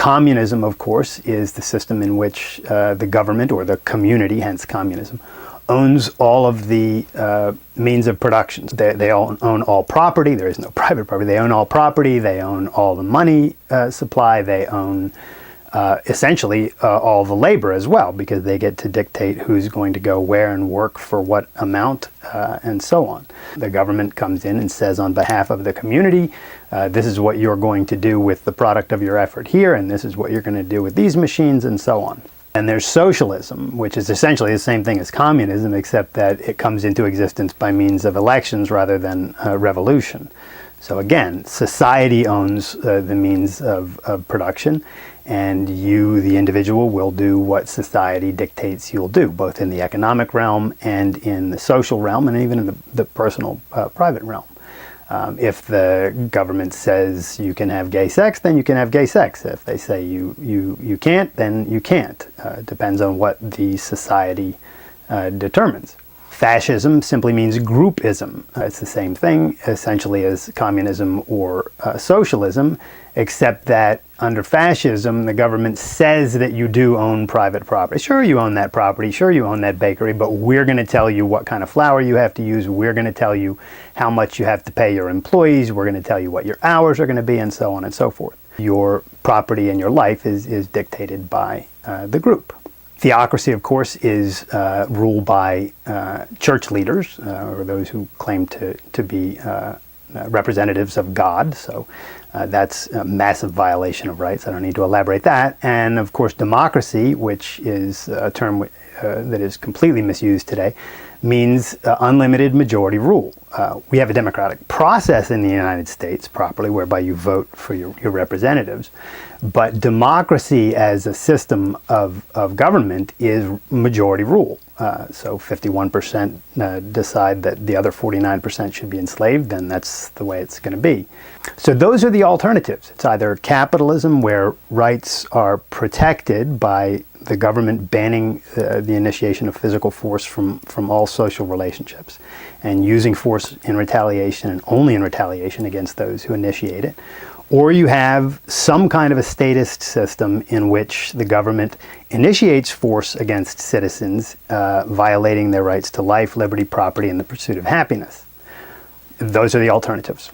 Communism, of course, is the system in which the government or the community, hence communism, owns all of the means of production. They own all property. There is no private property. They own all property. They own all the money supply. They own essentially all the labor as well, because they get to dictate who's going to go where and work for what amount and so on. The government comes in and says on behalf of the community, this is what you're going to do with the product of your effort here, and this is what you're going to do with these machines, and so on. And there's socialism, which is essentially the same thing as communism, except that it comes into existence by means of elections rather than revolution. So again, society owns the means of production, and you, the individual, will do what society dictates you'll do, both in the economic realm and in the social realm, and even in the personal, private realm. If the government says you can have gay sex, then you can have gay sex. If they say you can't, then you can't. Depends on what the society determines. Fascism simply means groupism. It's the same thing, essentially, as communism or socialism, except that under fascism, the government says that you do own private property. Sure, you own that property. Sure, you own that bakery, but we're going to tell you what kind of flour you have to use. We're going to tell you how much you have to pay your employees. We're going to tell you what your hours are going to be, and so on and so forth. Your property and your life is dictated by the group. Theocracy, of course, is ruled by church leaders, or those who claim to be representatives of God. So that's a massive violation of rights. I don't need to elaborate that. And of course, democracy, which is a term that is completely misused today, means unlimited majority rule. We have a democratic process in the United States properly, whereby you vote for your representatives. But democracy as a system of government is majority rule. So 51% decide that the other 49% should be enslaved, then that's the way it's going to be. So those are the alternatives. It's either capitalism, where rights are protected by the government banning the initiation of physical force from all social relationships, and using force in retaliation and only in retaliation against those who initiate it. Or you have some kind of a statist system in which the government initiates force against citizens, violating their rights to life, liberty, property, and the pursuit of happiness. Those are the alternatives.